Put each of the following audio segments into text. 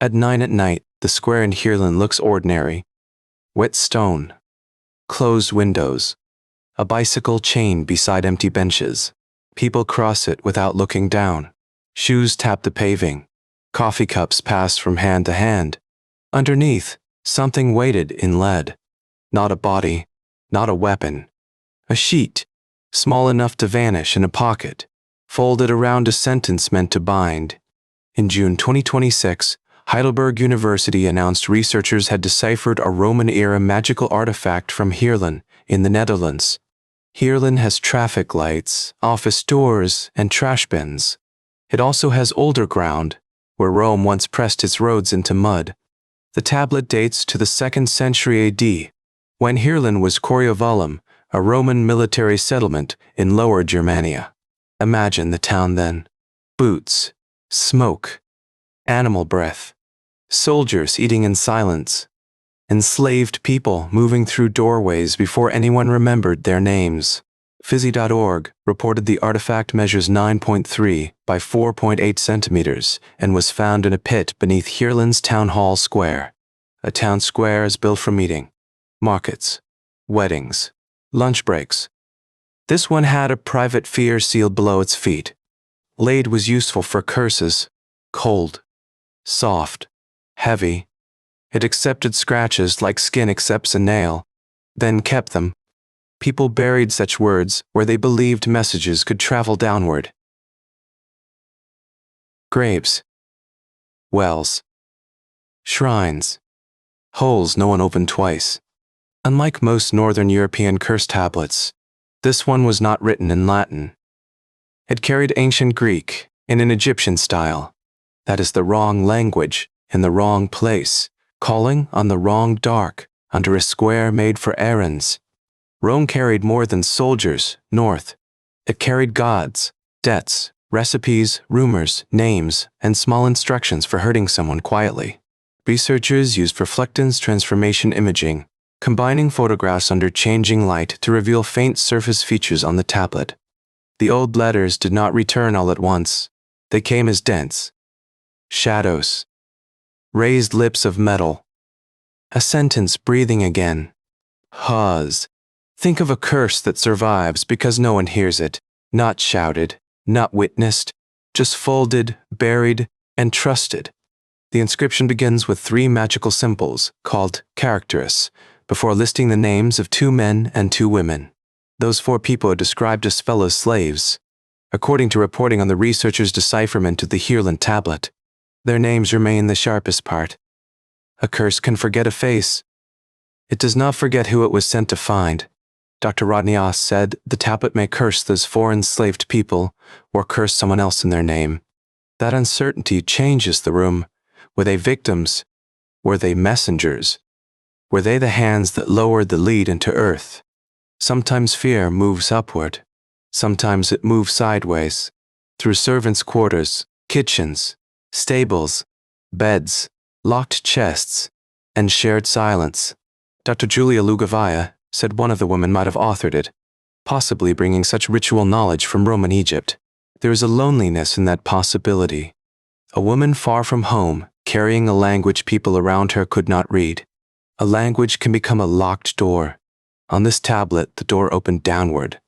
At 9 at night, the square in Heerlen looks ordinary. Wet stone, closed windows, a bicycle chain beside empty benches. People cross it without looking down. Shoes tap the paving. Coffee cups pass from hand to hand. Underneath, something weighted in lead. Not a body, not a weapon. A sheet, small enough to vanish in a pocket, folded around a sentence meant to bind. In June 2026, Heidelberg University announced researchers had deciphered a Roman-era magical artifact from Heerlen in the Netherlands. Heerlen has traffic lights, office doors, and trash bins. It also has older ground, where Rome once pressed its roads into mud. The tablet dates to the 2nd century AD, when Heerlen was Coriovallum, a Roman military settlement in Lower Germania. Imagine the town then. Boots, smoke, animal breath, soldiers eating in silence, enslaved people moving through doorways before anyone remembered their names. Physi.org reported the artifact measures 9.3 by 4.8 centimeters and was found in a pit beneath Heerlen's Town Hall Square. A town square is built for meeting, markets, weddings, lunch breaks. This one had a private fear sealed below its feet. Lead was useful for curses, cold, soft, heavy. It accepted scratches like skin accepts a nail, then kept them. People buried such words where they believed messages could travel downward. Graves, wells, shrines, holes no one opened twice. Unlike most Northern European curse tablets, this one was not written in Latin. It carried ancient Greek in an Egyptian style. That is the wrong language in the wrong place, calling on the wrong dark under a square made for errands. Rome carried more than soldiers north. It carried gods, debts, recipes, rumors, names, and small instructions for hurting someone quietly. Researchers used reflectance transformation imaging, combining photographs under changing light to reveal faint surface features on the tablet. The old letters did not return all at once. They came as dents, shadows, raised lips of metal, a sentence breathing again. Huzz. Think of a curse that survives because no one hears it, not shouted, not witnessed, just folded, buried, and trusted. The inscription begins with 3 magical symbols, called characters, before listing the names of 2 men and 2 women. Those 4 people are described as fellow slaves, according to reporting on the researchers' decipherment of the Heerlen tablet. Their names remain the sharpest part. A curse can forget a face. It does not forget who it was sent to find. Dr. Rodnias said the tablet may curse those 4 enslaved people or curse someone else in their name. That uncertainty changes the room. Were they victims? Were they messengers? Were they the hands that lowered the lead into earth? Sometimes fear moves upward. Sometimes it moves sideways, through servants' quarters, kitchens, stables, beds, locked chests, and shared silence. Dr. Julia Lugavaya said one of the women might have authored it, possibly bringing such ritual knowledge from Roman Egypt. There is a loneliness in that possibility. A woman far from home, carrying a language people around her could not read. A language can become a locked door. On this tablet, the door opened downward.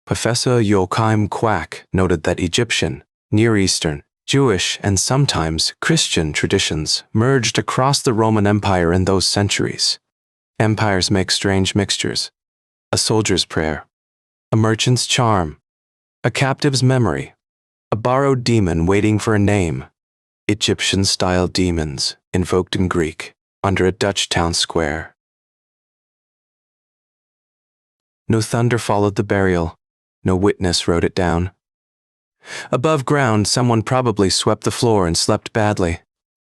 Professor Joachim Quack noted that Egyptian, Near Eastern, Jewish, and sometimes Christian traditions merged across the Roman Empire in those centuries. Empires make strange mixtures. A soldier's prayer, a merchant's charm, a captive's memory, a borrowed demon waiting for a name. Egyptian-style demons invoked in Greek under a Dutch town square. No thunder followed the burial. No witness wrote it down. Above ground, someone probably swept the floor and slept badly.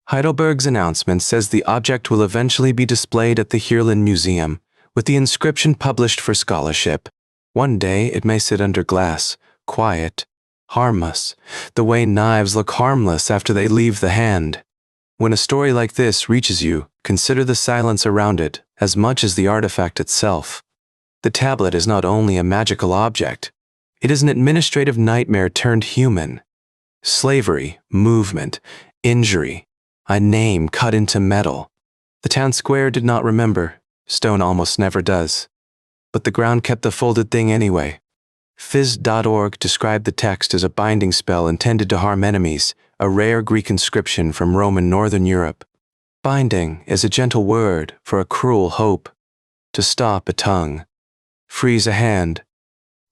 Heidelberg's announcement says the object will eventually be displayed at the Heerlen Museum, with the inscription published for scholarship. One day it may sit under glass, quiet, harmless, the way knives look harmless after they leave the hand. When a story like this reaches you, consider the silence around it as much as the artifact itself. The tablet is not only a magical object, it is an administrative nightmare turned human. Slavery, movement, injury, A name cut into metal. The town square did not remember. Stone almost never does. But the ground kept the folded thing anyway. Phys.org described the text as a binding spell intended to harm enemies, a rare Greek inscription from Roman Northern Europe. Binding is a gentle word for a cruel hope. To stop a tongue, freeze a hand,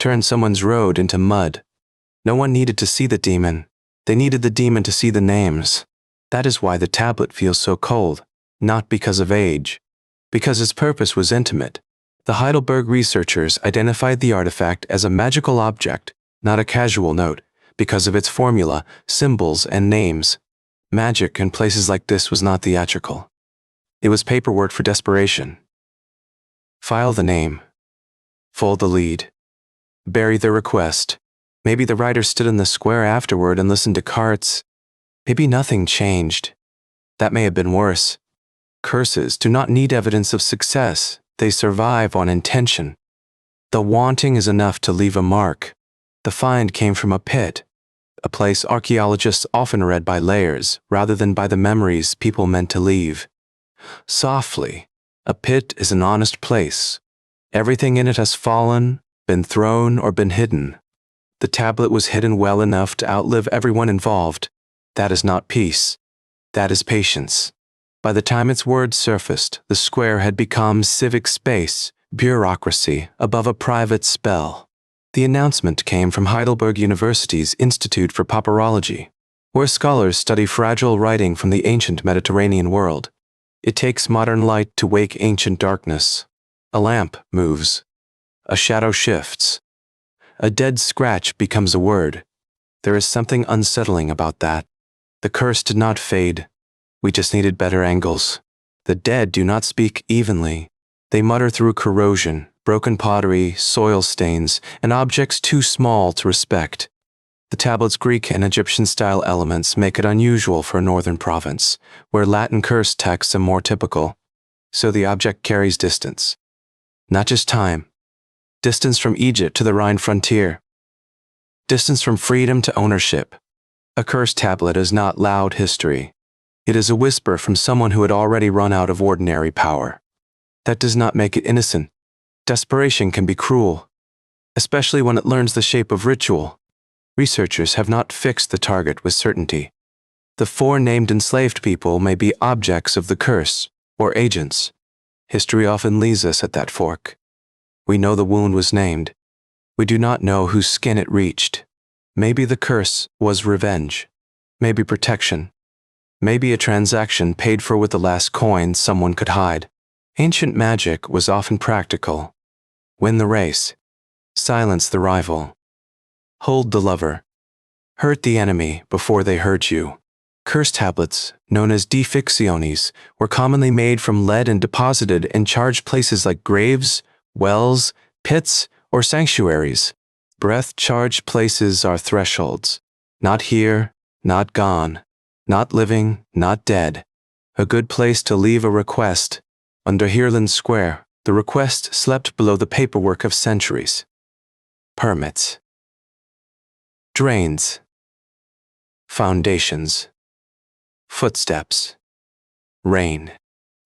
turn someone's road into mud. No one needed to see the demon. They needed the demon to see the names. That is why the tablet feels so cold, not because of age, because its purpose was intimate. The Heidelberg researchers identified the artifact as a magical object, not a casual note, because of its formula, symbols, and names. Magic in places like this was not theatrical. It was paperwork for desperation. File the name. Fold the lead. Bury the request. Maybe the writer stood in the square afterward and listened to carts. Maybe nothing changed. That may have been worse. Curses do not need evidence of success. They survive on intention. The wanting is enough to leave a mark. The find came from a pit, a place archaeologists often read by layers rather than by the memories people meant to leave. Softly, a pit is an honest place. Everything in it has fallen, been thrown, or been hidden. The tablet was hidden well enough to outlive everyone involved. That is not peace. That is patience. By the time its words surfaced, the square had become civic space, bureaucracy, above a private spell. The announcement came from Heidelberg University's Institute for Papyrology, where scholars study fragile writing from the ancient Mediterranean world. It takes modern light to wake ancient darkness. A lamp moves. A shadow shifts. A dead scratch becomes a word. There is something unsettling about that. The curse did not fade. We just needed better angles. The dead do not speak evenly. They mutter through corrosion, broken pottery, soil stains, and objects too small to respect. The tablet's Greek and Egyptian-style elements make it unusual for a northern province, where Latin curse texts are more typical. So the object carries distance. Not just time. Distance from Egypt to the Rhine frontier. Distance from freedom to ownership. A cursed tablet is not loud history. It is a whisper from someone who had already run out of ordinary power. That does not make it innocent. Desperation can be cruel, especially when it learns the shape of ritual. Researchers have not fixed the target with certainty. The four named enslaved people may be objects of the curse, or agents. History often leads us at that fork. We know the wound was named. We do not know whose skin it reached. Maybe the curse was revenge. Maybe protection. Maybe a transaction paid for with the last coin someone could hide. Ancient magic was often practical. Win the race. Silence the rival. Hold the lover. Hurt the enemy before they hurt you. Curse tablets, known as defictiones, were commonly made from lead and deposited in charged places like graves, wells, pits, or sanctuaries. Breath-charged places are thresholds. Not here, not gone, not living, not dead. A good place to leave a request. Under Heerlen Square, the request slept below the paperwork of centuries. Permits. Drains. Foundations. Footsteps. Rain.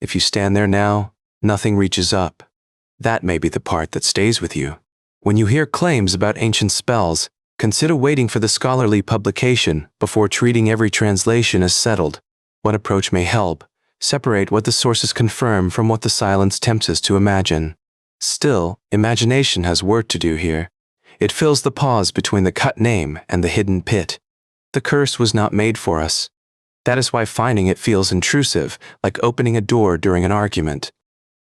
If you stand there now, nothing reaches up. That may be the part that stays with you. When you hear claims about ancient spells, consider waiting for the scholarly publication before treating every translation as settled. One approach may help. Separate what the sources confirm from what the silence tempts us to imagine. Still, imagination has work to do here. It fills the pause between the cut name and the hidden pit. The curse was not made for us. That is why finding it feels intrusive, like opening a door during an argument.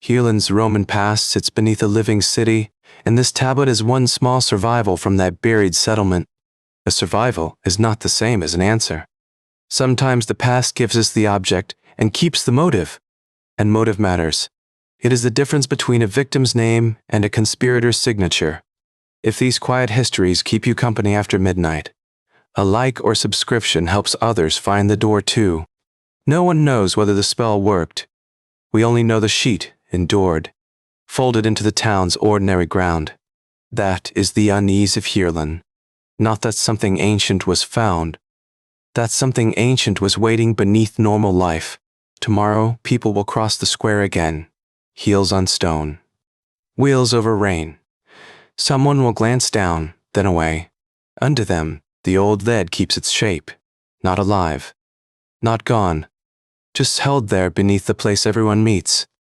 Heerlen's Roman past sits beneath a living city, and this tablet is one small survival from that buried settlement. A survival is not the same as an answer. Sometimes the past gives us the object and keeps the motive. And motive matters. It is the difference between a victim's name and a conspirator's signature. If these quiet histories keep you company after midnight, a like or subscription helps others find the door too. No one knows whether the spell worked. We only know the sheet endured, folded into the town's ordinary ground. That is the unease of Heerlen. Not that something ancient was found, that something ancient was waiting beneath normal life. Tomorrow, people will cross the square again, heels on stone, wheels over rain. Someone will glance down, then away. Under them, the old lead keeps its shape, not alive, not gone, just held there beneath the place everyone meets.